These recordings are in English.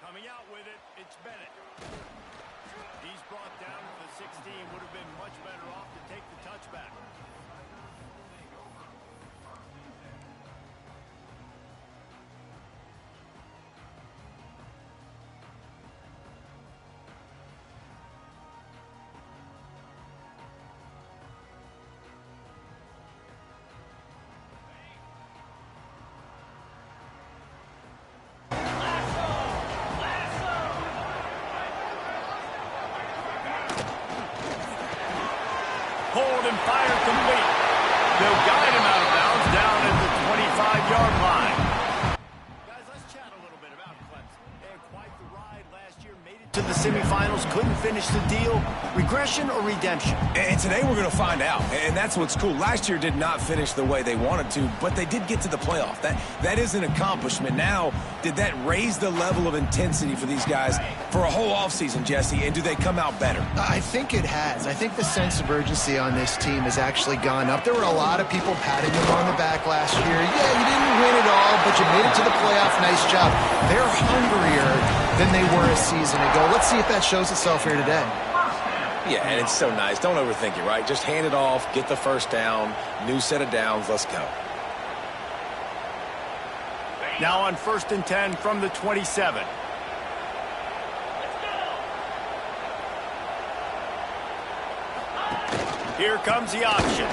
Coming out with it, it's Bennett. He's brought down to the 16. Would have been much better off to take the touchback. Hold and fire complete. They'll guide him out of bounds down at the 25-yard line. Guys, let's chat a little bit about Clemson. They had quite the ride last year, made it to the semifinals, couldn't finish the deal. Regression or redemption? And today we're going to find out. And that's what's cool. Last year did not finish the way they wanted to, but they did get to the playoff. That is an accomplishment. Now, did that raise the level of intensity for these guys for a whole offseason, Jesse? And do they come out better? I think it has. I think the sense of urgency on this team has actually gone up. There were a lot of people patting them on the back last year. Yeah, you didn't win it all, but you made it to the playoff. Nice job. They're hungrier than they were a season ago. Let's see if that shows itself here today. Yeah, and it's so nice. Don't overthink it, right? Just hand it off, get the first down, new set of downs, let's go. Now on 1st and 10 from the 27. Here comes the option.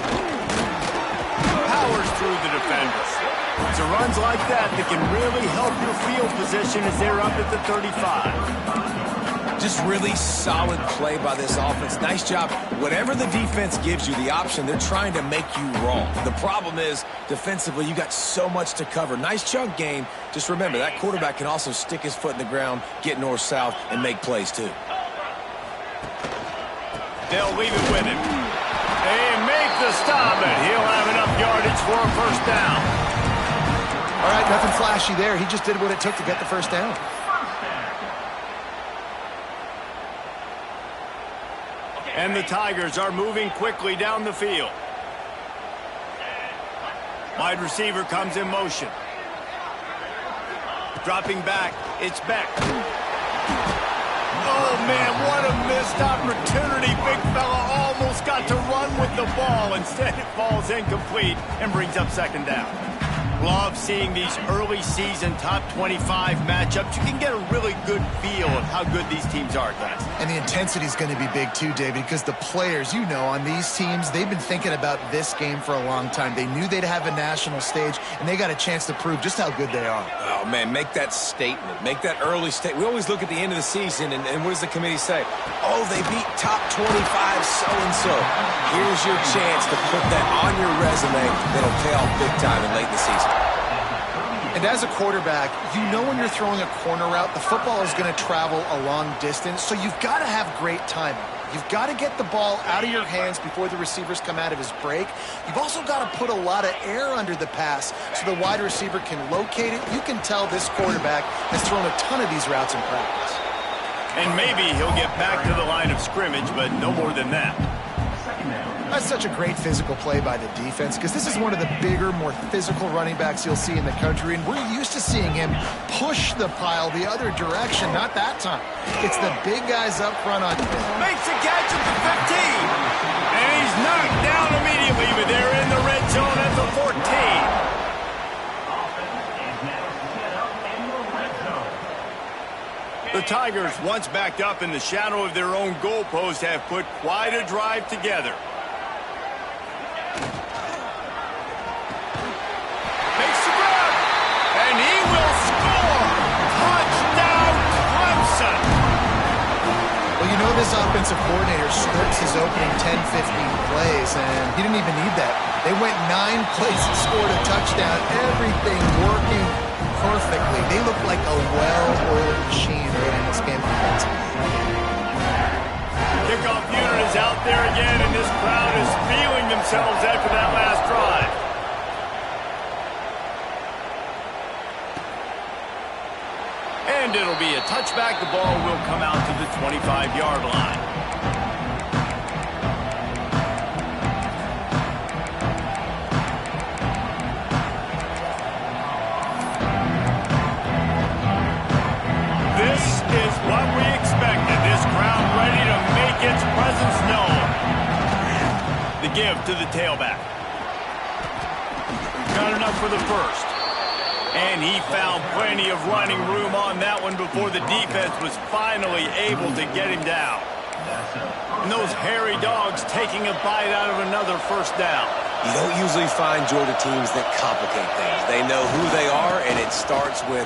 Powers through the defenders. It's runs like that can really help your field position as they're up at the 35. Just really solid play by this offense. Nice job. Whatever the defense gives you, the option, they're trying to make you wrong. The problem is, defensively, you got so much to cover. Nice chunk gain. Just remember, that quarterback can also stick his foot in the ground, get north-south, and make plays, too. They'll leave it with him. And make the stop, and he'll have enough yardage for a first down. All right, nothing flashy there. He just did what it took to get the first down. And the Tigers are moving quickly down the field. Wide receiver comes in motion. Dropping back, it's Beck. Oh, man, what a missed opportunity. Big fella almost got to run with the ball. Instead, it falls incomplete and brings up second down. Love seeing these early season top 25 matchups. You can get a really good feel of how good these teams are, guys. And the intensity is going to be big too, David, because the players, you know, on these teams, they've been thinking about this game for a long time. They knew they'd have a national stage, and they got a chance to prove just how good they are. Oh, man, make that statement. Make that early statement. We always look at the end of the season, and what does the committee say? Oh, they beat top 25 so-and-so. Here's your chance to put that on your resume that'll pay off big time in late in the season. And as a quarterback, you know when you're throwing a corner route, the football is going to travel a long distance, so you've got to have great timing. You've got to get the ball out of your hands before the receivers come out of his break. You've also got to put a lot of air under the pass so the wide receiver can locate it. You can tell this quarterback has thrown a ton of these routes in practice. And maybe he'll get back to the line of scrimmage, but no more than that. That's such a great physical play by the defense because this is one of the bigger, more physical running backs you'll see in the country, and we're used to seeing him push the pile the other direction. Not that time. It's the big guys up front on him. Makes a catch at the 15. And he's knocked down immediately, but they're in the red zone at the 14. The Tigers, once backed up in the shadow of their own goalpost, have put quite a drive together. Makes the grab, and he will score. Touchdown, Clemson. Well, you know this offensive coordinator scripts his opening 10, 15 plays, and he didn't even need that. They went 9 plays and scored a touchdown. Everything working perfectly. They look like a well-oiled machine early in this game. Kickoff unit is out there again, and this crowd is feeling themselves after that last drive. And it'll be a touchback. The ball will come out to the 25-yard line. This give to the tailback. Got enough for the first. And he found plenty of running room on that one before the defense was finally able to get him down. And those hairy dogs taking a bite out of another first down. You don't usually find Georgia teams that complicate things. They know who they are, and it starts with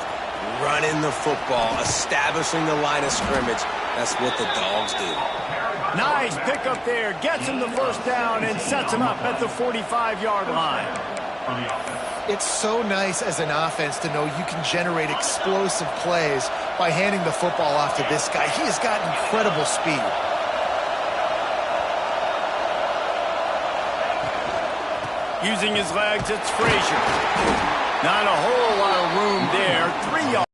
running the football, establishing the line of scrimmage. That's what the dogs do. Nice pickup there. Gets him the first down and sets him up at the 45-yard line. It's so nice as an offense to know you can generate explosive plays by handing the football off to this guy. He has got incredible speed. Using his legs, it's Frazier. Not a whole lot of room there. 3 yards.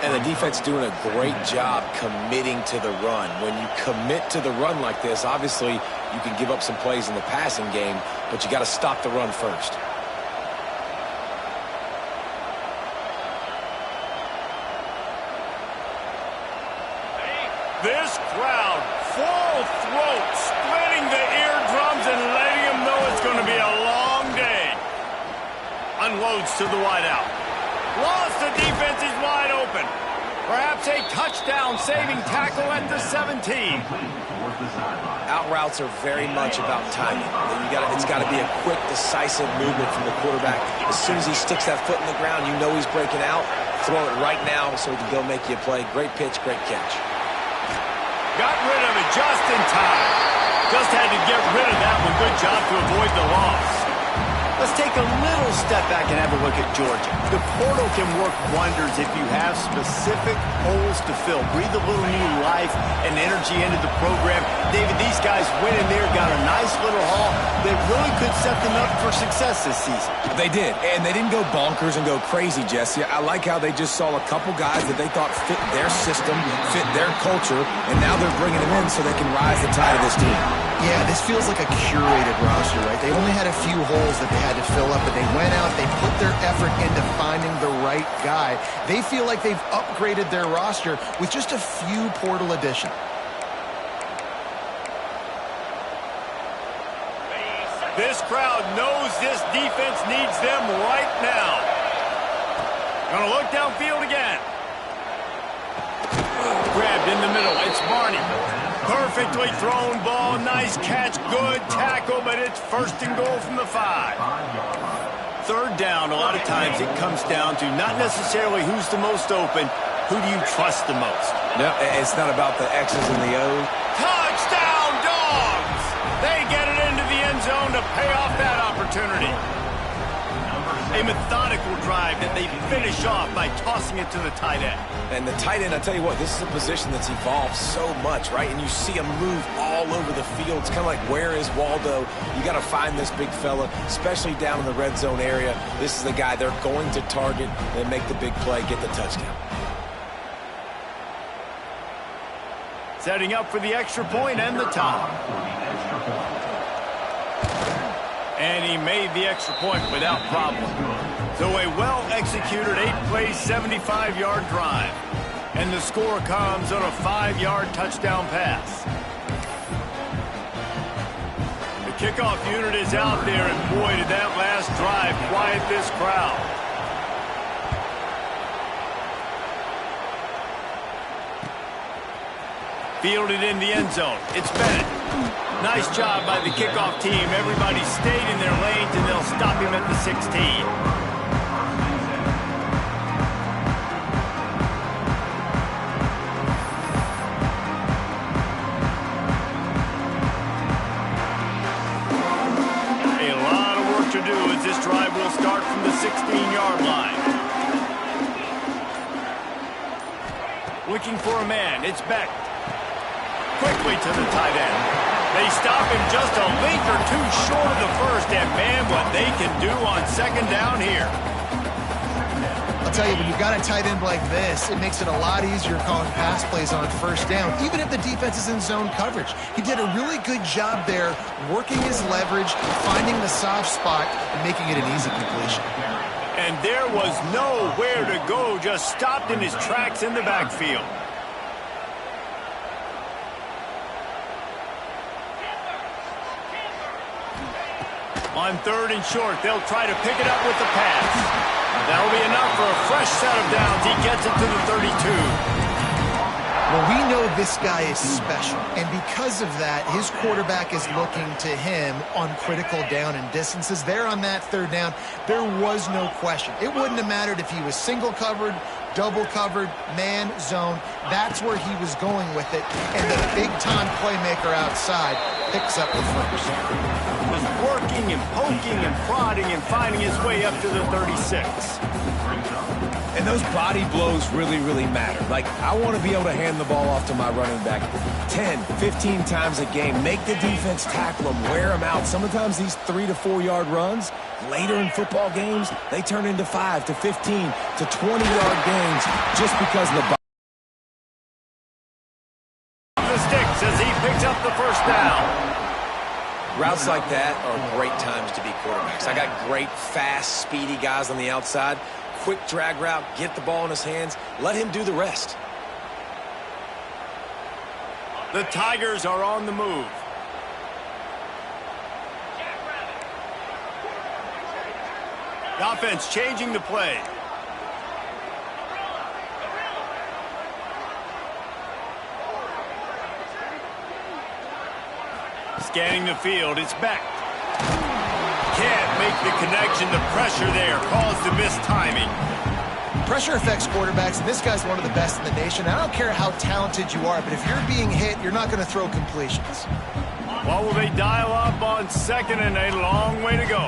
And the defense doing a great job committing to the run. When you commit to the run like this, obviously you can give up some plays in the passing game, but you got to stop the run first. This crowd, full throat, splitting the eardrums and letting them know it's going to be a long day. Unloads to the wideout. Lost, the defense is wide open. Perhaps a touchdown-saving tackle at the 17. Out routes are very much about timing. It's got to be a quick, decisive movement from the quarterback. As soon as he sticks that foot in the ground, you know he's breaking out. Throw it right now so he can go make you a play. Great pitch, great catch. Got rid of it just in time. Just had to get rid of that one. Good job to avoid the loss. Let's take a little step back and have a look at Georgia. The portal can work wonders if you have specific holes to fill. Breathe a little new life and energy into the program. David, these guys went in there, got a nice little haul that really could set them up for success this season. They did, and they didn't go bonkers and go crazy, Jesse. I like how they just saw a couple guys that they thought fit their system, fit their culture, and now they're bringing them in so they can rise the tide of this team. Yeah, this feels like a curated roster, right? They only had a few holes that they had to fill up, but they went out, they put their effort into finding the right guy. They feel like they've upgraded their roster with just a few portal additions. This crowd knows this defense needs them right now. Gonna look downfield again. Grabbed in the middle, it's Barney. Perfectly thrown ball, nice catch, good tackle, but it's first and goal from the 5. Third down, a lot of times it comes down to not necessarily who's the most open, who do you trust the most? No, it's not about the X's and the O's. Touchdown, Dogs! They get it into the end zone to pay off that opportunity. A methodical drive that they finish off by tossing it to the tight end. And the tight end, I tell you what, this is a position that's evolved so much, right? And you see him move all over the field. It's kind of like, where is Waldo? You got to find this big fella, especially down in the red zone area. This is the guy they're going to target and make the big play, get the touchdown. Setting up for the extra point and the tie. And he made the extra point without problem. So a well-executed 8-play, 75-yard drive. And the score comes on a 5-yard touchdown pass. The kickoff unit is out there, and boy, did that last drive quiet this crowd. Fielded in the end zone. It's Bennett. Nice job by the kickoff team. Everybody stayed in their lanes, and they'll stop him at the 16. This drive will start from the 16-yard line. Looking for a man. It's Beck. Quickly to the tight end. They stop him just a link or two short of the first, and man, what they can do on second down here. I'll tell you, when you've got a tight end like this, it makes it a lot easier calling pass plays on first down, even if the defense is in zone coverage. He did a really good job there, working his leverage, finding the soft spot, and making it an easy completion. And there was nowhere to go, just stopped in his tracks in the backfield. On 3rd and short, they'll try to pick it up with the pass. That'll be enough for a fresh set of downs. He gets it to the 32. Well, we know this guy is special, and because of that, his quarterback is looking to him on critical down and distances. There on that 3rd down, there was no question. It wouldn't have mattered if he was single covered, double covered, man, zone. That's where he was going with it, and the big-time playmaker outside picks up the first. Just working and poking and prodding and finding his way up to the 36. And those body blows really, really matter. Like, I want to be able to hand the ball off to my running back 10, 15 times a game. Make the defense tackle them, wear them out. Sometimes these 3 to 4 yard runs, later in football games, they turn into 5 to 15 to 20-yard gains just because of the body. The sticks as he picks up the first down. Routes like that are great times to be quarterbacks. I got great, fast, speedy guys on the outside. Quick drag route, get the ball in his hands, let him do the rest. The Tigers are on the move. The offense changing the play. Scanning the field, it's back. Can't make the connection. The pressure there caused the missed timing. Pressure affects quarterbacks, and this guy's one of the best in the nation. I don't care how talented you are, but if you're being hit, you're not going to throw completions. Well, will they dial up on 2nd and a long way to go?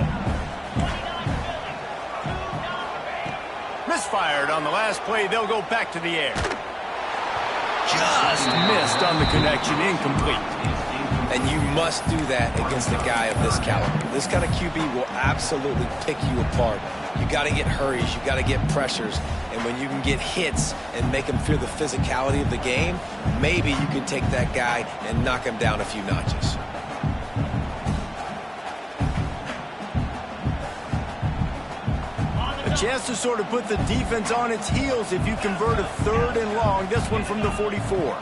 Misfired on the last play. They'll go back to the air. Just missed on the connection. Incomplete. And you must do that against a guy of this caliber. This kind of QB will absolutely pick you apart. You got to get hurries. You got to get pressures. And when you can get hits and make him feel the physicality of the game, maybe you can take that guy and knock him down a few notches. A chance to sort of put the defense on its heels if you convert a 3rd and long. This one from the 44.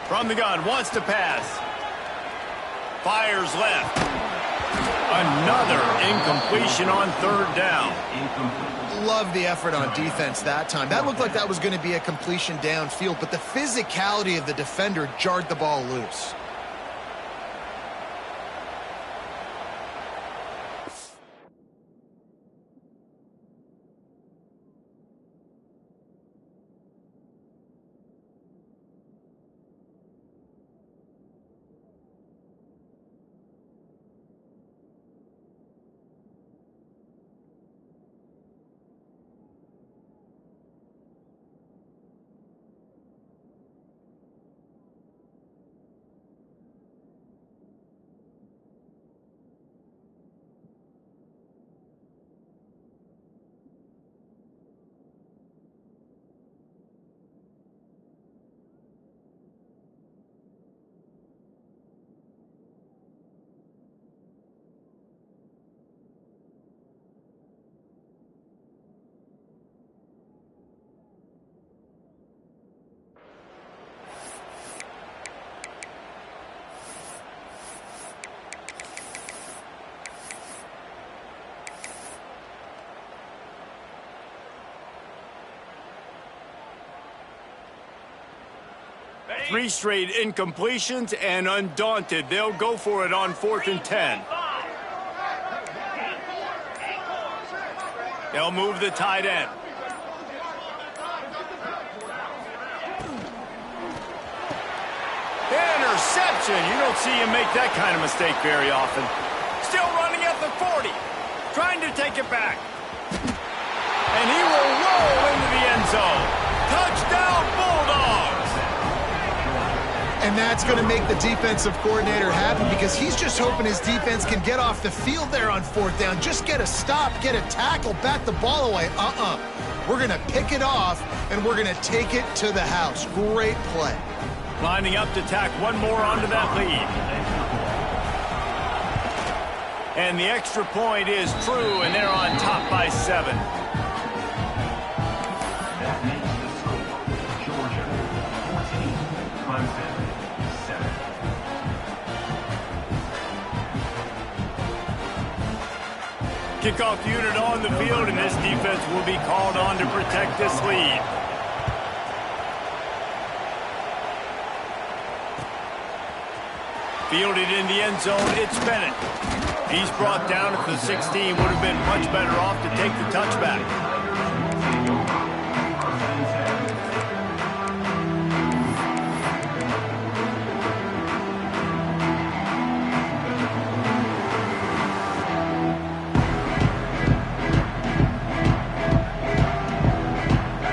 From the gun, wants to pass. Fires left. Another incompletion on 3rd down. Love the effort on defense that time. That looked like that was going to be a completion downfield, but the physicality of the defender jarred the ball loose. Three straight incompletions, and undaunted, they'll go for it on 4th and 10. They'll move the tight end. Interception. You don't see him make that kind of mistake very often. Still running at the 40. Trying to take it back. And he will roll into the end zone. Touchdown, Bulldogs. And that's going to make the defensive coordinator happy because he's just hoping his defense can get off the field there on 4th down. Just get a stop, get a tackle, bat the ball away. We're going to pick it off, and we're going to take it to the house. Great play. Lining up to tack one more onto that lead. And the extra point is true, and they're on top by 7. That makes the score Georgia 14, Clemson 7. Kickoff unit on the field, and this defense will be called on to protect this lead. Fielded in the end zone, it's Bennett. He's brought down at the 16. Would have been much better off to take the touchback.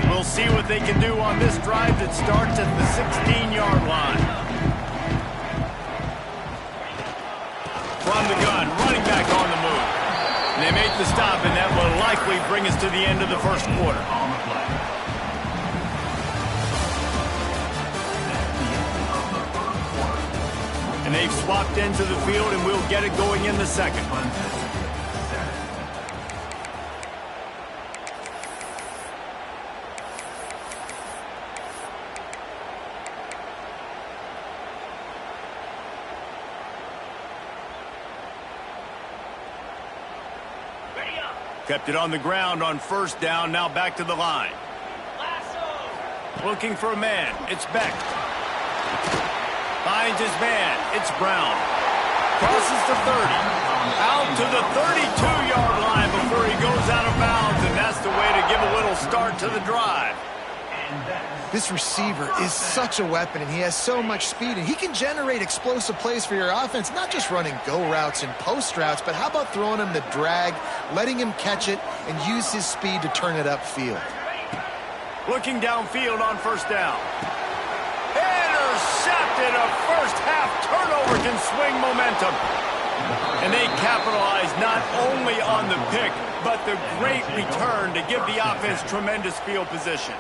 We'll see what they can do on this drive that starts at the 16-yard line. From the gun, running back on the move. And they make the stop, and that will likely bring us to the end of the first quarter. And they've swapped into the field, and we'll get it going in the second. Kept it on the ground on first down, now back to the line. Looking for a man, it's Beck. Finds his man, it's Brown. Crosses the 30. Out to the 32-yard line before he goes out of bounds, and that's the way to give a little start to the drive. This receiver is such a weapon, and he has so much speed, and he can generate explosive plays for your offense, not just running go routes and post routes, but how about throwing him the drag, letting him catch it, and use his speed to turn it upfield. Looking downfield on first down. Intercepted. A first-half turnover can swing momentum. And they capitalize not only on the pick, but the great return to give the offense tremendous field position.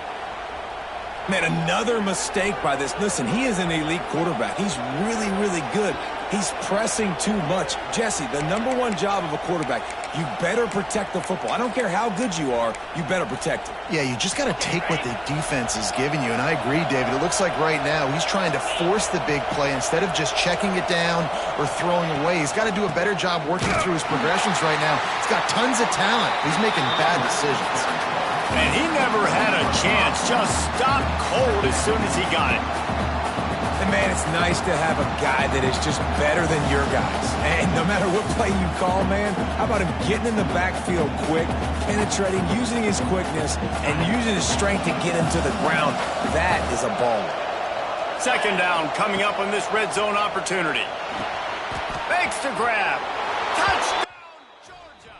Man, another mistake by this. Listen, he is an elite quarterback. He's really, really good. He's pressing too much. Jesse, the #1 job of a quarterback, you better protect the football. I don't care how good you are, you better protect it. Yeah, you just got to take what the defense is giving you, and I agree, David. It looks like right now he's trying to force the big play instead of just checking it down or throwing away. He's got to do a better job working through his progressions right now. He's got tons of talent. He's making bad decisions. And he never had a chance. Just stopped cold as soon as he got it. And, man, it's nice to have a guy that is just better than your guys. And no matter what play you call, man, how about him getting in the backfield quick, penetrating, using his quickness, and using his strength to get him to the ground. That is a ball. Second down coming up on this red zone opportunity. Makes the grab. Touchdown, Georgia.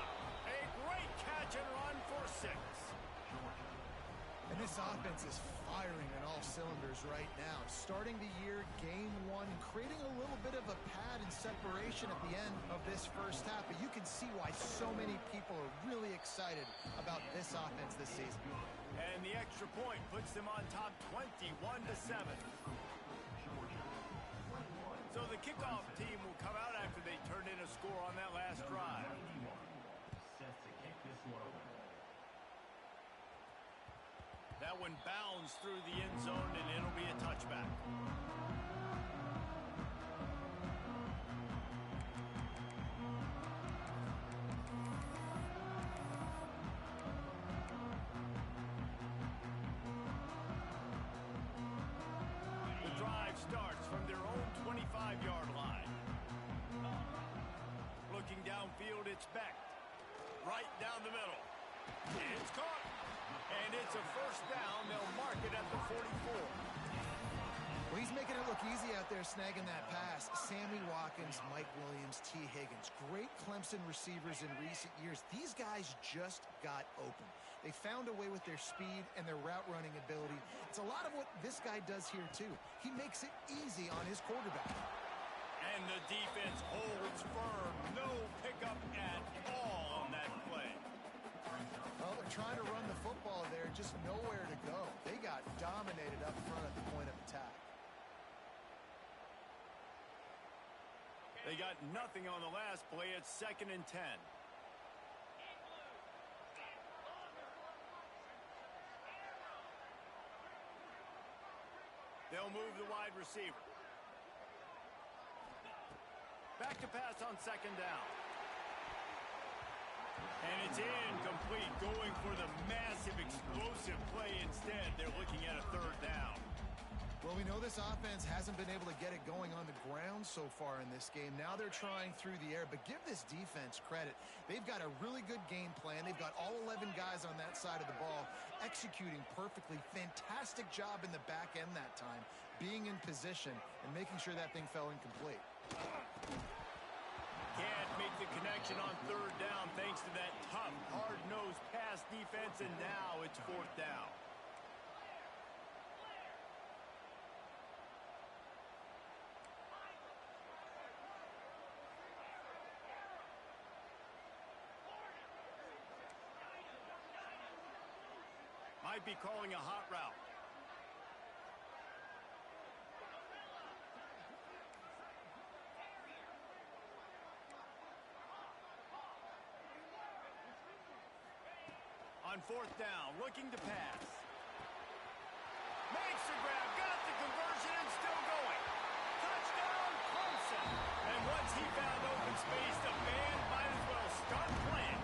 A great catch and run for 6. And this offense is firing on all cylinders right now. Starting the year, game 1, creating a little bit of a pad and separation at the end of this first half. But you can see why so many people are really excited about this offense this season. And the extra point puts them on top 21-7. So the kickoff team will come out after they turn in a score on that last drive. That one bounds through the end zone, and it'll be a touchback. The drive starts from their own 25-yard line. Looking downfield, it's Beck. Right down the middle. It's caught. And it's a first down. They'll mark it at the 44. Well, he's making it look easy out there, snagging that pass. Sammy Watkins, Mike Williams, T. Higgins. Great Clemson receivers in recent years. These guys just got open. They found a way with their speed and their route running ability. It's a lot of what this guy does here, too. He makes it easy on his quarterback. And the defense holds firm. No pickup at all on that play. Well, they're trying to run the football there, just nowhere to go. They got dominated up front at the point of attack. They got nothing on the last play. It's 2nd and 10. They'll move the wide receiver. Back to pass on 2nd down. And it's incomplete, going for the massive, explosive play instead. They're looking at a 3rd down. Well, we know this offense hasn't been able to get it going on the ground so far in this game. Now they're trying through the air, but give this defense credit. They've got a really good game plan. They've got all 11 guys on that side of the ball executing perfectly. Fantastic job in the back end that time, being in position and making sure that thing fell incomplete. Can't make the connection on 3rd down thanks to that tough, hard-nosed pass defense, and now it's 4th down. Might be calling a hot route. On 4th down, looking to pass. Makes the grab, got the conversion, and still going. Touchdown, Clemson. And once he found open space, the band might as well start playing.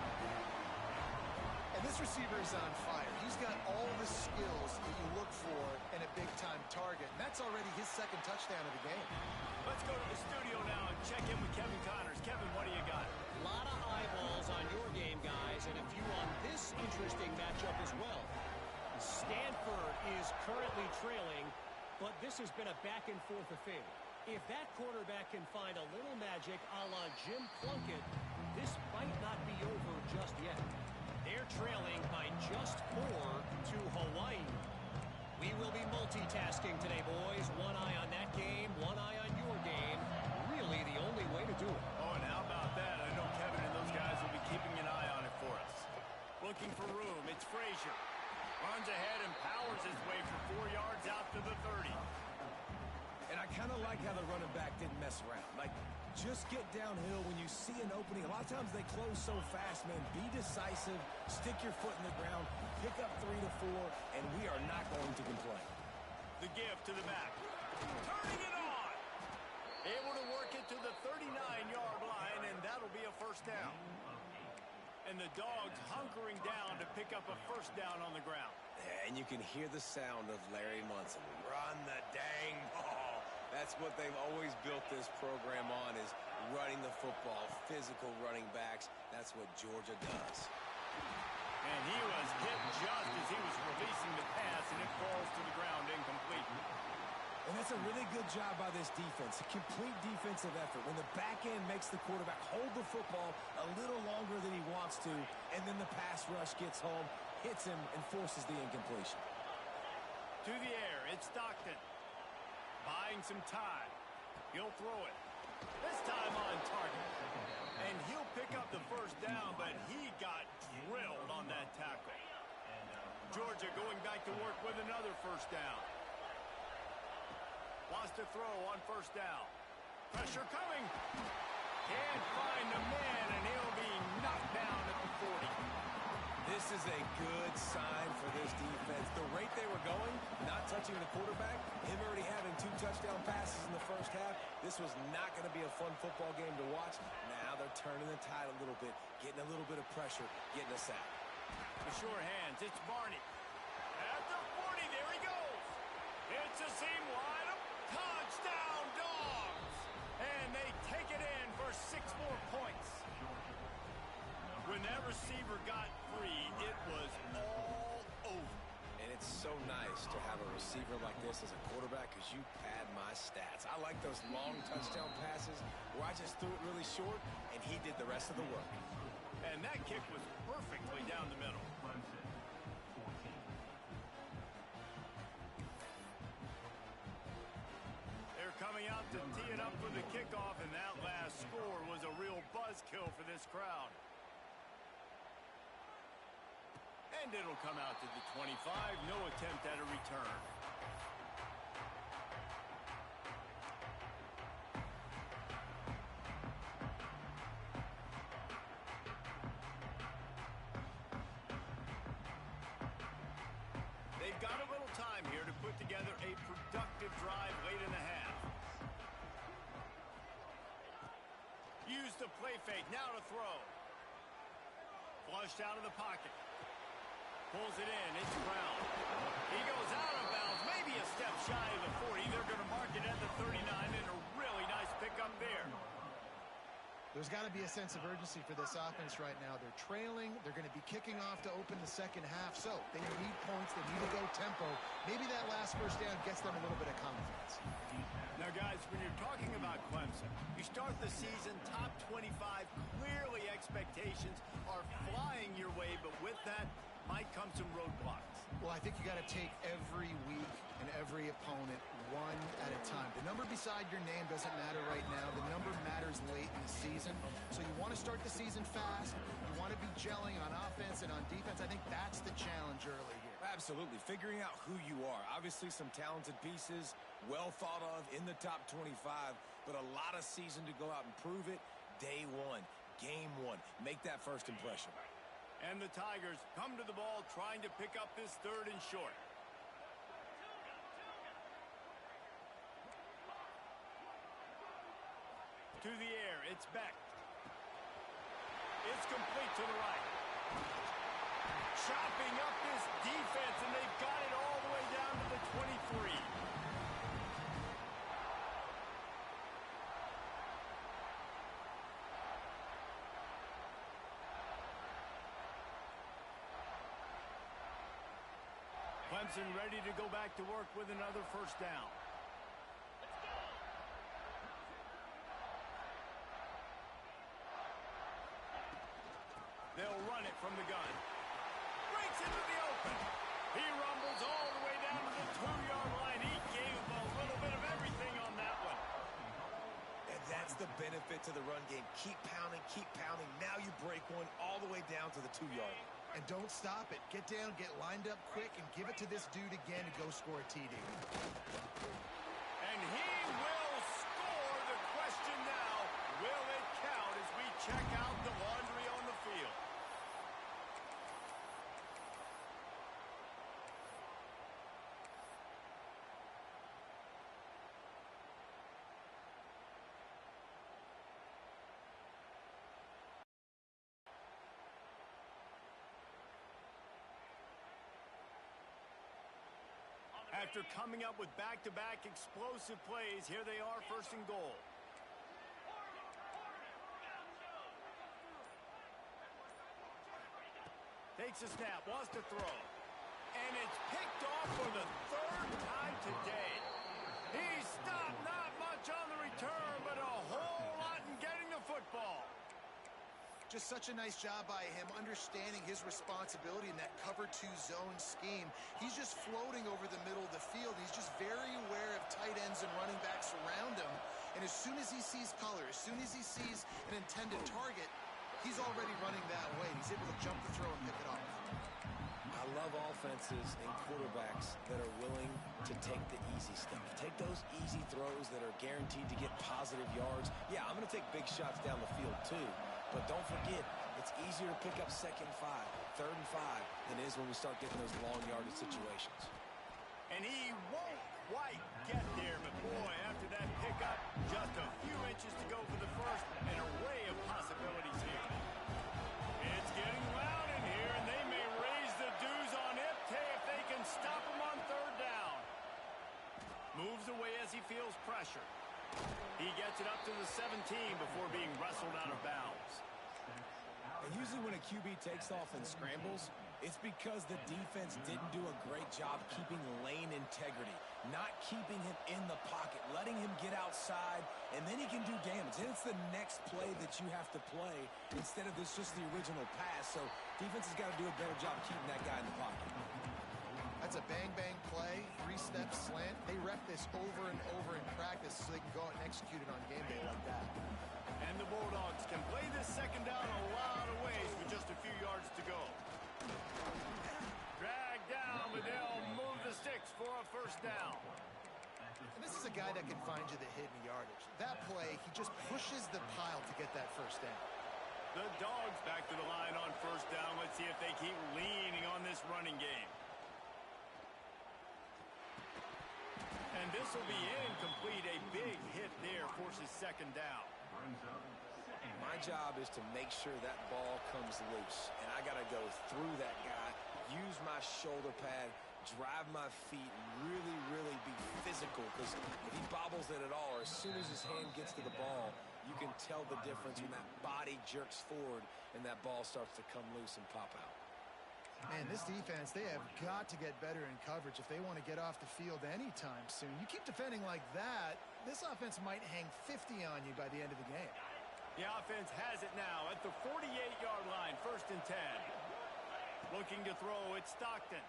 And this receiver is on fire. He's got all the skills that you look for in a big-time target. And that's already his 2nd touchdown of the game. Let's go to the studio now and check in with Kevin Connors. Kevin, what do you got? A lot of eyeballs on your game, guys, and a few on this interesting matchup as well. Stanford is currently trailing, but this has been a back-and-forth affair. If that quarterback can find a little magic a la Jim Plunkett, this might not be over just yet. They're trailing by just 4 to Hawaii. We will be multitasking today, boys. One eye on that game, one eye on your game. Really the only way to do it. Oh, and how about that? I know Kevin and those guys will be keeping an eye on it for us. Looking for room. It's Frazier. Runs ahead and powers his way for 4 yards out to the 30. And I kind of like how the running back didn't mess around. Like, just get downhill when you see an opening. A lot of times they close so fast, man. Be decisive, stick your foot in the ground, pick up 3 to 4, and we are not going to complain. The give to the back. Turning it on. Able to work it to the 39-yard line, and that'll be a 1st down. And the Dogs hunkering down to pick up a 1st down on the ground. And you can hear the sound of Larry Munson. Run the dang ball. That's what they've always built this program on, is running the football, physical running backs. That's what Georgia does. And he was hit just as he was releasing the pass, and it falls to the ground incomplete. And that's a really good job by this defense, a complete defensive effort. When the back end makes the quarterback hold the football a little longer than he wants to, and then the pass rush gets home, hits him, and forces the incompletion. To the air, it's Stockton. Buying some time. He'll throw it. This time on target. And he'll pick up the 1st down, but he got drilled on that tackle. Georgia going back to work with another 1st down. Wants to throw on 1st down. Pressure coming. Can't find the man, and he'll be knocked down at the 40. This is a good sign for this defense. The rate they were going, not touching the quarterback, him already having 2 touchdown passes in the 1st half, this was not going to be a fun football game to watch. Now they're turning the tide a little bit, getting a little bit of pressure, getting us out. The sure hands, it's Barney. At the 40, there he goes. It's a seam wide up. Touchdown, Dogs! And they take it in for 6 more points. When that receiver got free, it was all over. And it's so nice to have a receiver like this as a quarterback, because you pad my stats. I like those long touchdown passes where I just threw it really short, and he did the rest of the work. And that kick was perfectly down the middle. Clemson, 14. They're coming out to tee it up for the kickoff, and that last score was a real buzzkill for this crowd. And it'll come out to the 25. No attempt at a return. together a productive drive late in the half. Use the play fake, now to throw. Flushed out of the pocket. Pulls it in, it's Brown. He goes out of bounds, maybe a step shy of the 40. They're going to mark it at the 39, and a really nice pickup there. There's got to be a sense of urgency for this offense right now. They're trailing. They're going to be kicking off to open the second half. So they need points. They need to go tempo. Maybe that last first down gets them a little bit of confidence. Now, guys, when you're talking about Clemson, you start the season top 25. Clearly, expectations are flying your way, but with that might come some roadblocks. Well, I think you got to take every week and every opponent one at a time. The number beside your name doesn't matter right now. The number matters late in the season. So you want to start the season fast. You want to be gelling on offense and on defense. I think that's the challenge early here. Absolutely. Figuring out who you are. Obviously, some talented pieces, well thought of in the top 25, but a lot of season to go out and prove it. Day one, game one. Make that first impression. And the Tigers come to the ball trying to pick up this third and short. To the air, it's Beck. It's complete to the right. Chopping up this defense, and they've got it all the way down to the 23. Clemson ready to go back to work with another first down. They'll run it from the gun. Breaks into the open. He rumbles all the way down to the 2-yard line. He gave a little bit of everything on that one. And that's the benefit to the run game. Keep pounding, keep pounding. Now you break one all the way down to the 2-yard line. And don't stop it. Get down, get lined up quick, and give it to this dude again to go score a TD. And he will score. The question now, will it count as we check out the laundry on the field? After coming up with back-to-back explosive plays, here they are, first and goal. Takes a snap, wants to throw. And it's picked off for the third time today. He stopped, not much on the return, but a whole lot in getting the football. Just such a nice job by him understanding his responsibility in that cover 2 zone scheme. He's just floating over the middle of the field. He's just very aware of tight ends and running backs around him. And as soon as he sees color, as soon as he sees an intended target, he's already running that way. He's able to jump the throw and pick it off. I love offenses and quarterbacks that are willing to take the easy stuff. Take those easy throws that are guaranteed to get positive yards. Yeah, I'm going to take big shots down the field too. But don't forget, it's easier to pick up 2nd and 5, 3rd and 5 than it is when we start getting those long yardage situations. And he won't quite get there, but boy, after that pickup, just a few inches to go for the first, an array of possibilities here. It's getting loud in here, and they may raise the dues on Ipte if they can stop him on 3rd down. Moves away as he feels pressure. He gets it up to the 17 before being wrestled out of bounds. And usually when a QB takes off and scrambles, it's because the defense didn't do a great job keeping lane integrity, not keeping him in the pocket, letting him get outside, and then he can do damage. And it's the next play that you have to play instead of this just the original pass. So defense has got to do a better job keeping that guy in the pocket. That's a bang-bang play, 3-step slant. They rep this over and over in practice so they can go out and execute it on game day like that. And the Bulldogs can play this 2nd down a lot of ways with just a few yards to go. Dragged down, but they'll move the sticks for a 1st down. And this is a guy that can find you the hidden yardage. That play, he just pushes the pile to get that 1st down. The Dogs back to the line on 1st down. Let's see if they keep leaning on this running game. this will be incomplete. A big hit there forces second down. My job is to make sure that ball comes loose, and I got to go through that guy, use my shoulder pad, drive my feet, and really be physical, because if he bobbles it at all, or as soon as his hand gets to the ball, you can tell the difference when that body jerks forward and that ball starts to come loose and pop out. Man, this defense, they have got to get better in coverage if they want to get off the field anytime soon. You keep defending like that, this offense might hang 50 on you by the end of the game. The offense has it now at the 48-yard line, 1st and 10. Looking to throw, it's Stockton.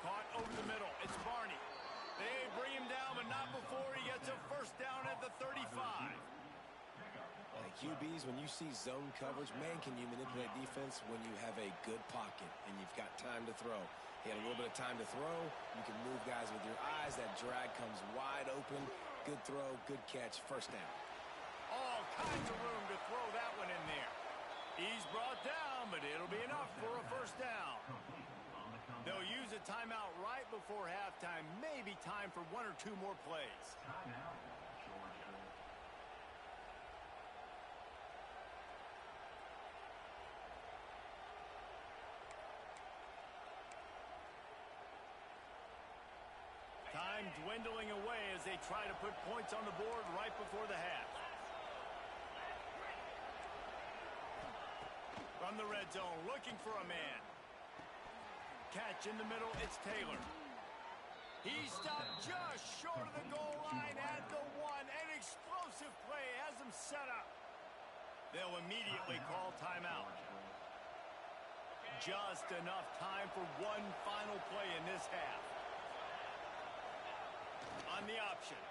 Caught over the middle, it's Barney. They bring him down, but not before he gets a first down at the 35. Like QBs, when you see zone coverage, man, can you manipulate defense when you have a good pocket and you've got time to throw. He had a little bit of time to throw. You can move guys with your eyes. That drag comes wide open. Good throw, good catch, first down. All kinds of room to throw that one in there. He's brought down, but it'll be enough for a first down. They'll use a timeout right before halftime. Maybe time for 1 or 2 more plays. Timeout, Georgia. Time dwindling away as they try to put points on the board right before the half. From the red zone, looking for a man. Catch in the middle, it's Taylor. He stopped just short of the goal line at the 1. An explosive play has him set up. They'll immediately call timeout. Just enough time for one final play in this half. On the option.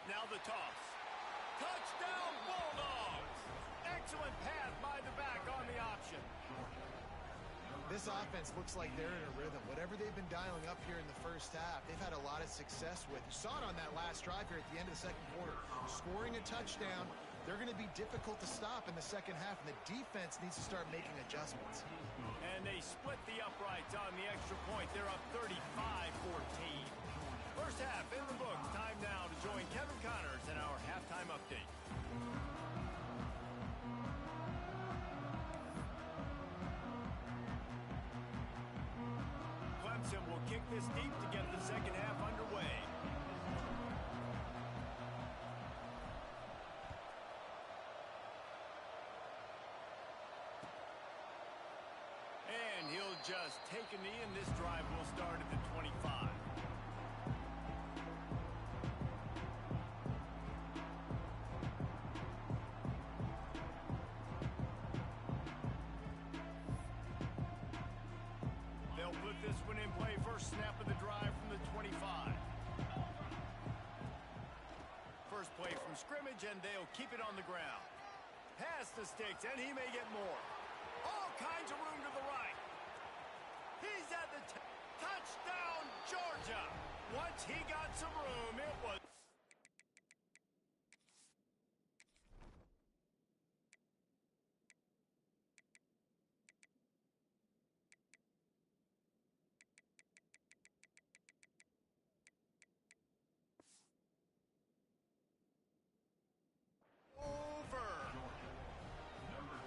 Now the toss. Touchdown Bulldogs! Excellent pass by the back on the option. This offense looks like they're in a rhythm. Whatever they've been dialing up here in the first half, they've had a lot of success with. You saw it on that last drive here at the end of the second quarter. Scoring a touchdown, they're going to be difficult to stop in the second half, and the defense needs to start making adjustments. And they split the uprights on the extra point. They're up 35-14. First half in the books. Time now to join Kevin Connors in our halftime update. Clemson will kick this deep to get the second half underway. And he'll just take a knee, and this drive will start at the 25. They'll put this one in play. First snap of the drive from the 25. First play from scrimmage, and they'll keep it on the ground. Pass the sticks, and he may get more. All kinds of room to the right. He's at the touchdown, Georgia. Once he got some room, it was...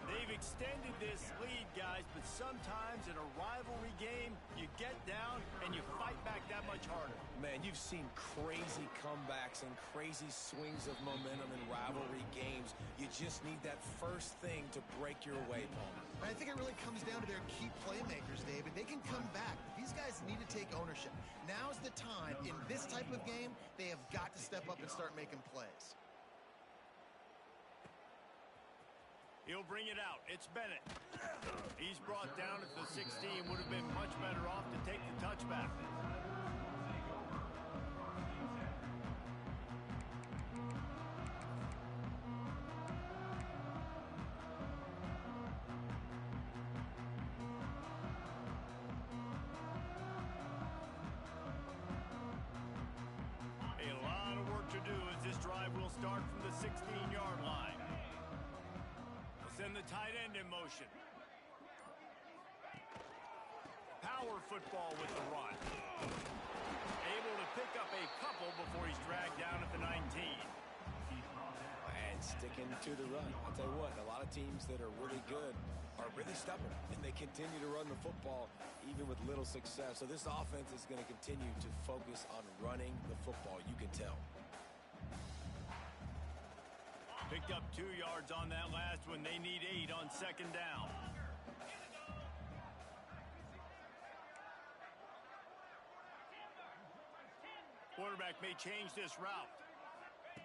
They've extended this lead, guys, but sometimes in a rivalry game, you get down and you fight back that much harder. Man, you've seen crazy comebacks and crazy swings of momentum in rivalry games. You just need that first thing to break your way, Palmer. I think it really comes down to their key playmakers, David. They can come back. These guys need to take ownership. Now's the time. In this type of game, they have got to step up and start making plays. He'll bring it out. It's Bennett. He's brought down at the 16. Would have been much better off to take the touchback. A lot of work to do as this drive will start from the 16-yard line. Send the tight end in motion. Power football with the run. Able to pick up a couple before he's dragged down at the 19. And sticking to the run. I'll tell you what, a lot of teams that are really good are really stubborn, and they continue to run the football even with little success. So this offense is going to continue to focus on running the football. You can tell. Picked up 2 yards on that last one. They need 8 on second down. Quarterback may change this route.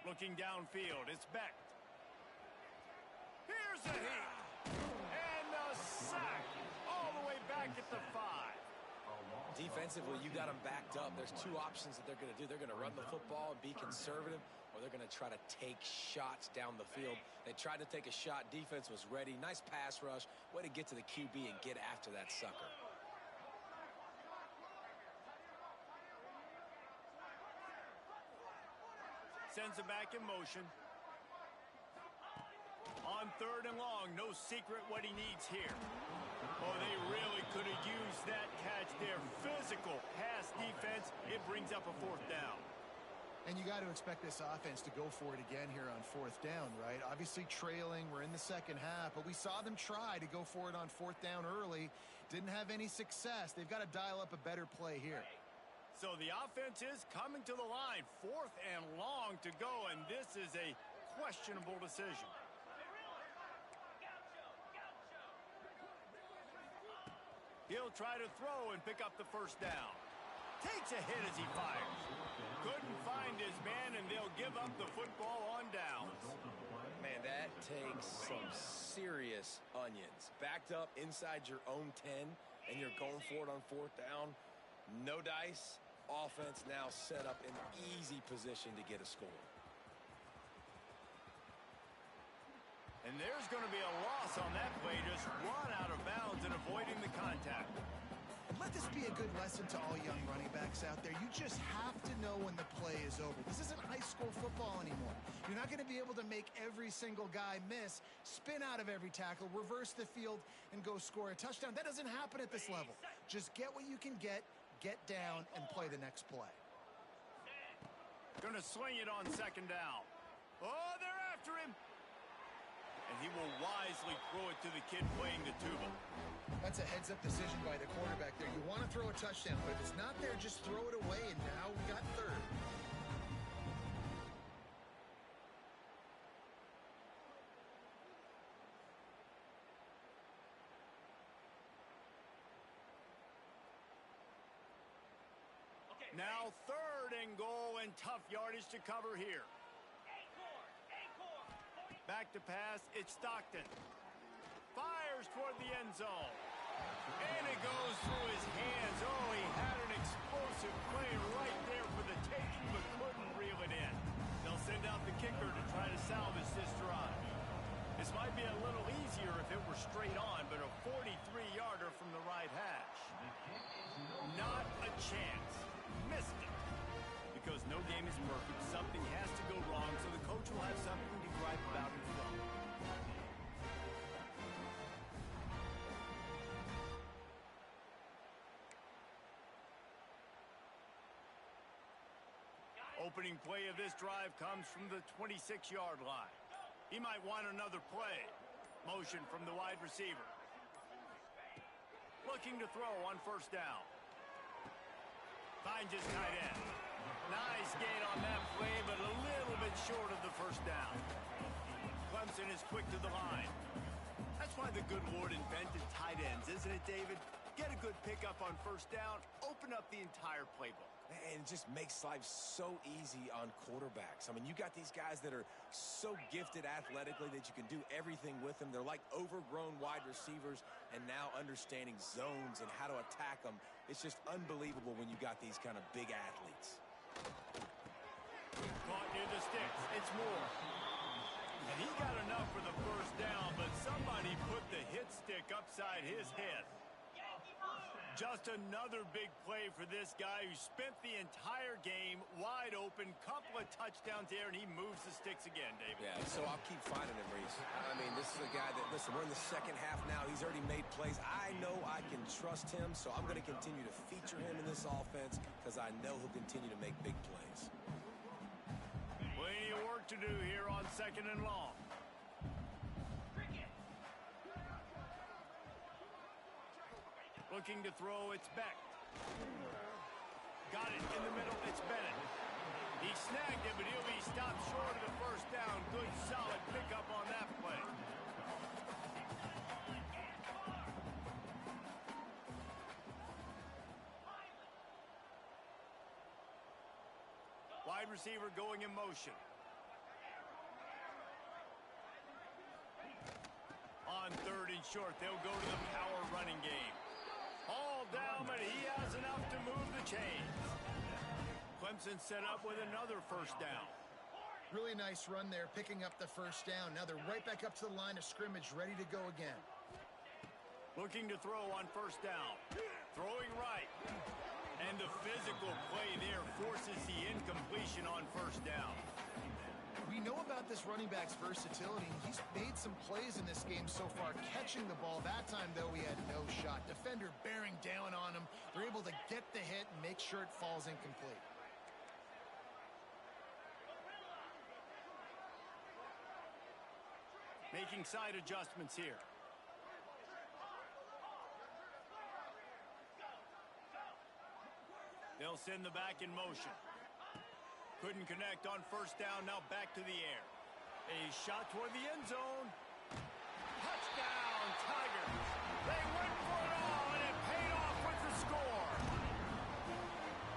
Looking downfield, it's Beck. Here's a hit. And a sack. All the way back at the 5. Defensively, you got them backed up. There's 2 options that they're going to do. They're going to run the football and be conservative, or they're going to try to take shots down the field. They tried to take a shot. Defense was ready. Nice pass rush. Way to get to the QB and get after that sucker. Sends it back in motion. On 3rd and long, no secret what he needs here. Oh, they really could have used that catch there. Physical pass defense. It brings up a 4th down. And you got to expect this offense to go for it again here on 4th down, right? Obviously trailing. We're in the second half, but we saw them try to go for it on 4th down early. Didn't have any success. They've got to dial up a better play here. So the offense is coming to the line. 4th and long to go, and this is a questionable decision. He'll try to throw and pick up the 1st down. Takes a hit as he fires. Couldn't find his man, and they'll give up the football on downs. Man, that takes some serious onions. Backed up inside your own 10, and you're going for it on 4th down. No dice. Offense now set up in easy position to get a score. And there's going to be a loss on that play. Just run out of bounds and avoiding the contact. Let this be a good lesson to all young running backs out there. You just have to know when the play is over. This isn't high school football anymore. You're not going to be able to make every single guy miss, spin out of every tackle, reverse the field, and go score a touchdown. That doesn't happen at this level. Just get what you can get down, and play the next play. Going to sling it on 2nd down. Oh, they're after him. And he will wisely throw it to the kid playing the tuba. That's a heads-up decision by the quarterback there. You want to throw a touchdown, but if it's not there, just throw it away, and now we got 3rd. Now 3rd and goal, and tough yardage to cover here. Back to pass, it's Stockton. Fires toward the end zone. And it goes through his hands. Oh, he had an explosive play right there for the taking, but couldn't reel it in. They'll send out the kicker to try to salvage this drive. This might be a little easier if it were straight on, but a 43-yarder from the right hash. Not a chance. Missed it. Because no game is perfect, something has to go wrong, so the coach will have something to gripe about in film. Opening play of this drive comes from the 26-yard line. He might want another play. Motion from the wide receiver. Looking to throw on 1st down. Finds his tight end. Nice gain on that play, but a little bit short of the 1st down. Clemson is quick to the line. That's why the good Lord invented tight ends, isn't it, David? Get a good pickup on 1st down, open up the entire playbook. And it just makes life so easy on quarterbacks. I mean, you got these guys that are so gifted athletically that you can do everything with them. They're like overgrown wide receivers, and now understanding zones and how to attack them. It's just unbelievable when you got these kind of big athletes. Caught near the sticks. It's Moore. And he got enough for the 1st down, but somebody put the hit stick upside his head. Just another big play for this guy who spent the entire game wide open, couple of touchdowns there, and he moves the sticks again, David. Yeah, so I'll keep finding him, Reese. I mean, this is a guy that, listen, we're in the second half now. He's already made plays. I know I can trust him, so I'm going to continue to feature him in this this offense because I know he'll continue to make big plays. Plenty of work to do here on 2nd and long. Looking to throw, it's Beck. Got it in the middle, it's Bennett. He snagged it, but he'll be stopped short of the first down. Good, solid pickup on that play. Wide receiver going in motion. On 3rd and short, they'll go to the power running game. All down, but he has enough to move the chains. Clemson set up with another first down. Really nice run there, picking up the first down. Now they're right back up to the line of scrimmage, ready to go again. Looking to throw on first down. Throwing right. And the physical play there forces the incompletion on first down. We know about this running back's versatility. He's made some plays in this game so far, catching the ball. That time, though, he had no shot. Defender bearing down on him. They're able to get the hit and make sure it falls incomplete. Making side adjustments here. They'll send the back in motion. Couldn't connect on first down, now back to the air. A shot toward the end zone. Touchdown, Tigers. They went for it all, and it paid off with the score.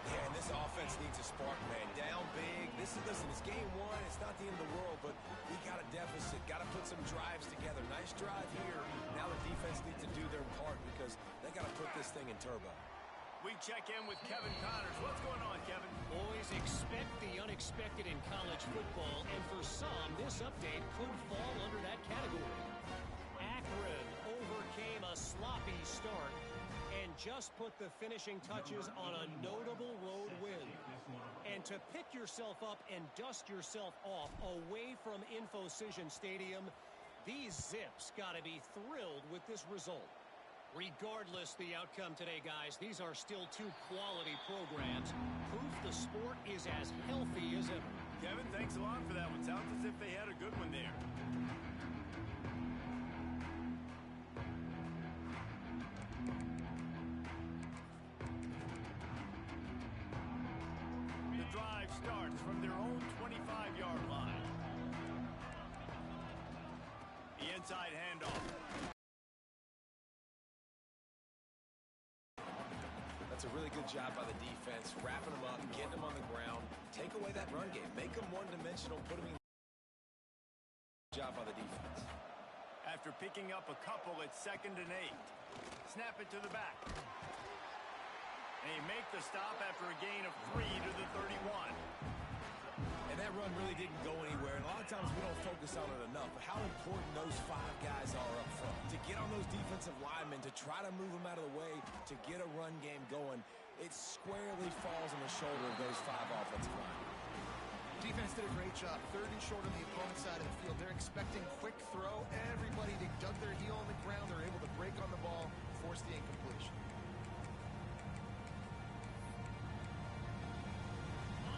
Yeah, and this offense needs a spark, man. Down big. Listen, it's game one. It's not the end of the world, but we got a deficit. Got to put some drives together. Nice drive here. Now the defense needs to do their part because they got to put this thing in turbo. We check in with Kevin Connors. What's going on, Kevin? Boys, expect the unexpected in college football, and for some, this update could fall under that category. Akron overcame a sloppy start and just put the finishing touches on a notable road win. And to pick yourself up and dust yourself off away from InfoCision Stadium, these Zips got to be thrilled with this result. Regardless the outcome today, guys, these are still two quality programs. Proof the sport is as healthy as ever. Kevin, thanks a lot for that one. Sounds as if they had a good one there. The drive starts from their own 25-yard line. The inside handoff. That's a really good job by the defense, wrapping them up, getting them on the ground. Take away that run game. Make them one-dimensional, put them in. Job by the defense. After picking up a couple, it's 2nd and 8. Snap it to the back. And they make the stop after a gain of 3 to the 31. And that run really didn't go anywhere. And a lot of times we don't focus on it enough. But how important those 5 guys are up front. To get on those defensive linemen, to try to move them out of the way, to get a run game going, it squarely falls on the shoulder of those 5 offensive linemen. Defense did a great job. 3rd and short on the opponent's side of the field. They're expecting quick throw. Everybody, they dug their heel on the ground. They're able to break on the ball, force the incompletion.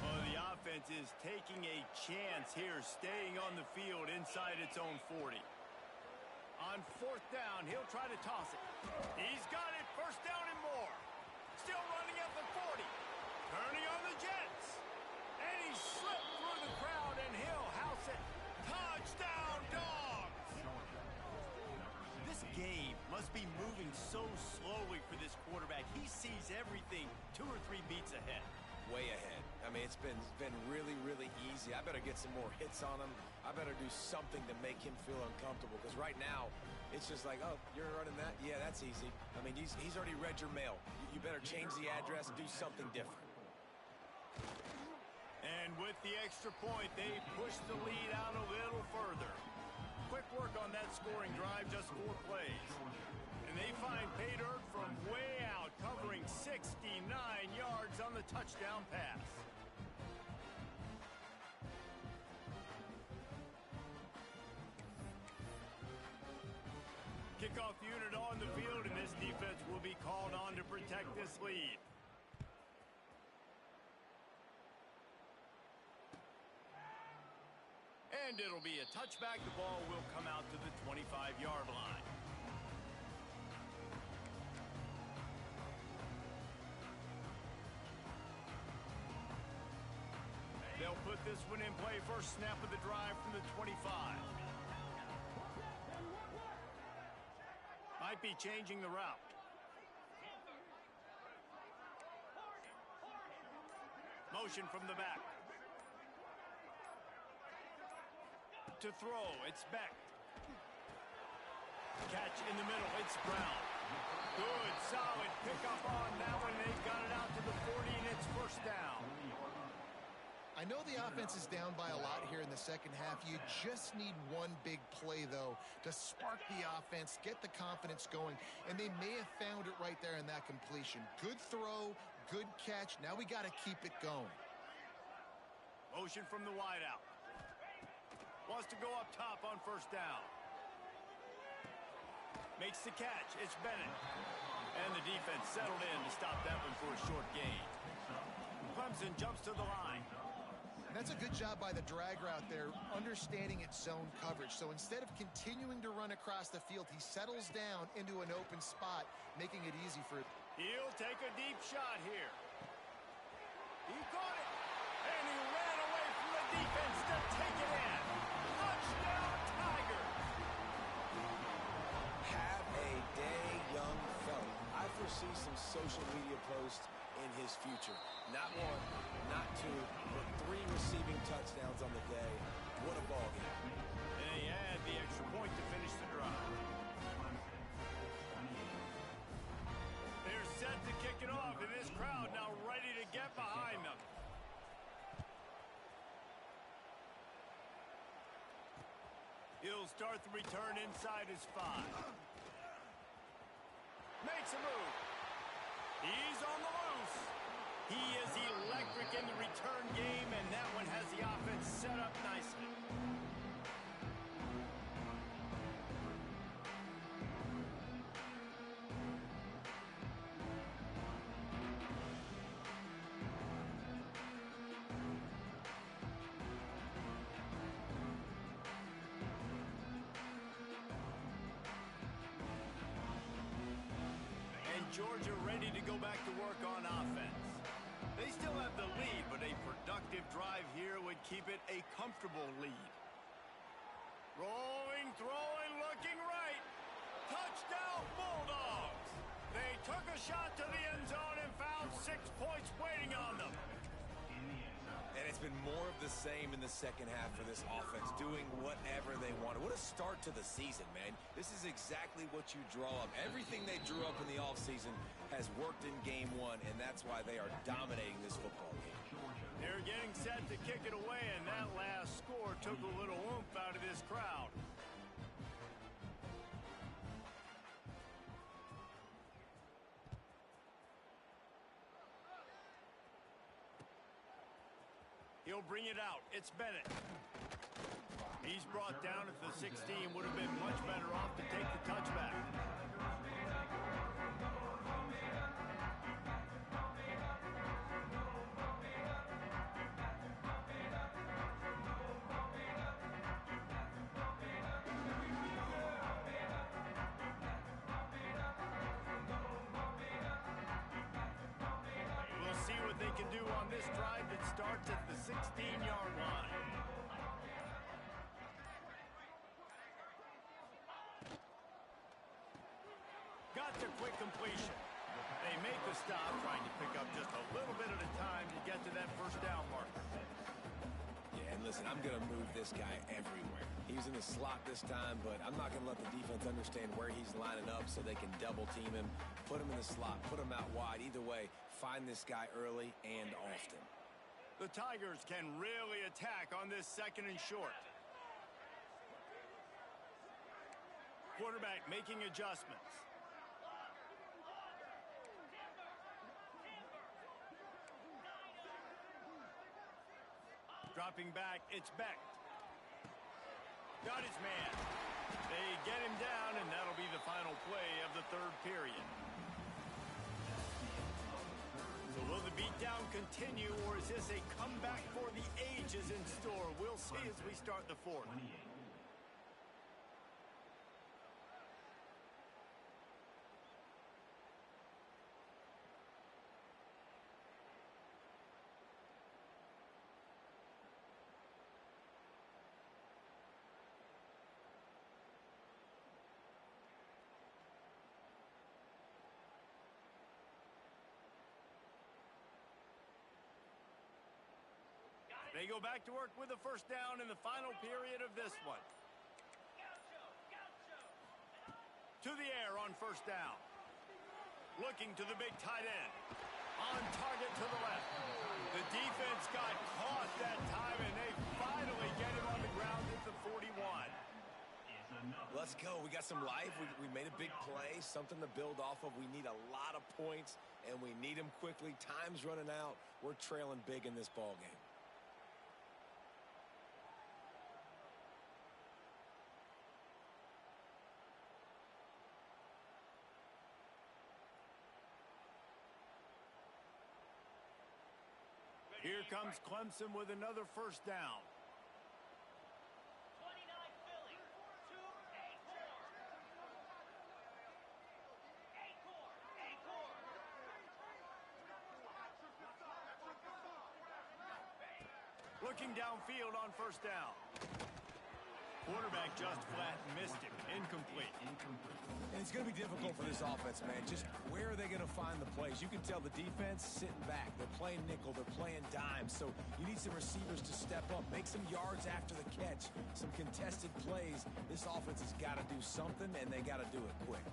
The offense is taking a chance here, staying on the field inside its own 40. On 4th down, he'll try to toss it. He's got it, 1st down and more. Still running at the 40. Turning on the Jets. And he slipped through the crowd, and he'll house it. Touchdown, Dogs! This game must be moving so slowly for this quarterback. He sees everything 2 or 3 beats ahead. Way ahead. I mean, it's been really, really easy. I better get some more hits on him. I better do something to make him feel uncomfortable. Because right now, it's just like, oh, you're running that? Yeah, that's easy. I mean, he's already read your mail. You better change the address and do something different. And with the extra point, they push the lead out a little further. Quick work on that scoring drive, just 4 plays. And they find pay dirt from way out, covering 69 yards on the touchdown pass. Kickoff unit on the field, and this defense will be called on to protect this lead. And it'll be a touchback. The ball will come out to the 25-yard line. They'll put this one in play. First snap of the drive from the 25. Might be changing the route. Motion from the back. To throw, it's Beck. Catch in the middle, it's Brown. Good, solid pickup on that one. They've got it out to the 40, and it's first down. I know the offense is down by a lot here in the second half. You just need one big play, though, to spark the offense, get the confidence going, and they may have found it right there in that completion. Good throw, good catch. Now we got to keep it going. Motion from the wideout. Wants to go up top on first down. Makes the catch. It's Bennett. And the defense settled in to stop that one for a short gain. Clemson jumps to the line. That's a good job by the drag route there, understanding its zone coverage. So instead of continuing to run across the field, he settles down into an open spot, making it easy for it. He'll take a deep shot here. He caught it. And he ran away from the defense to take it in. Touchdown, Tigers. Have a day, young fella. I foresee some social media posts in his future. Not one, not two, but 3 receiving touchdowns on the day. What a ball game. And he had the extra point to finish the drive. They're set to kick it off, and this crowd now ready to get behind them. He'll start the return inside his 5. Makes a move. He's on the loose. He is electric in the return game, and that one has the offense set up nicely. Georgia ready to go back to work on offense. They still have the lead, but a productive drive here would keep it a comfortable lead. Rolling, throwing, looking right. Touchdown, Bulldogs. They took a shot to the end zone and found 6 points waiting on them. And it's been more of the same in the second half for this offense, doing whatever they wanted. What a start to the season, man. This is exactly what you draw up. Everything they drew up in the offseason has worked in game 1, and that's why they are dominating this football game. They're getting set to kick it away, and that last score took a little oomph out of this crowd. He'll bring it out. It's Bennett. He's brought down at the 16. Would have been much better off to take the touchback. We'll see what they can do on this drive that starts at the 16-yard line. Got the quick completion. They make the stop, trying to pick up just a little bit at a time to get to that first down marker. Yeah, and listen, I'm going to move this guy everywhere. He's in the slot this time, but I'm not going to let the defense understand where he's lining up so they can double team him, put him in the slot, put him out wide. Either way, find this guy early and often. The Tigers can really attack on this second and short. Quarterback making adjustments. Dropping back, it's Beck. Got his man. They get him down, and that'll be the final play of the third period. So will the beatdown continue? continue, or is this a comeback for the ages in store? We'll see as we start the fourth. 28. They go back to work with a first down in the final period of this one. To the air on first down. Looking to the big tight end. On target to the left. The defense got caught that time, and they finally get him on the ground at the 41. Let's go. We got some life. We made a big play, something to build off of. We need a lot of points, and we need them quickly. Time's running out. We're trailing big in this ball game. Here comes Clemson with another first down. 29 Philly to Looking downfield on first down. Quarterback just flat missed him. Incomplete. And it's going to be difficult for this offense, man. Just where are they going to find the plays? You can tell the defense sitting back. They're playing nickel. They're playing dime. So you need some receivers to step up, make some yards after the catch, some contested plays. This offense has got to do something, and they got to do it quick.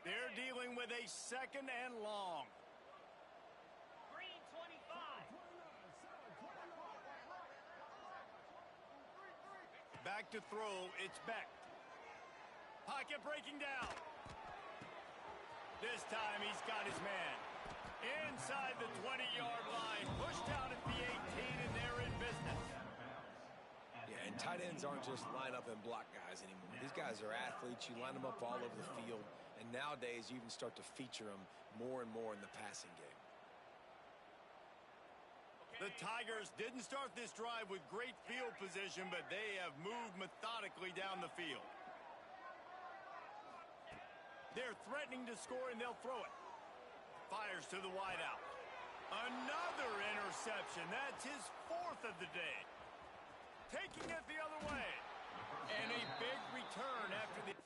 They're dealing with a second and long. Green 25. Back to throw, it's Beck. Pocket breaking down. This time he's got his man. Inside the 20-yard line, pushed down at the 18, and they're in business. Yeah, and tight ends aren't just line up and block guys anymore. These guys are athletes. You line them up all over the field, and nowadays you even start to feature them more and more in the passing game. The Tigers didn't start this drive with great field position, but they have moved methodically down the field. They're threatening to score, and they'll throw it. Fires to the wideout. Another interception. That's his fourth of the day. Taking it the other way. And a big return after the...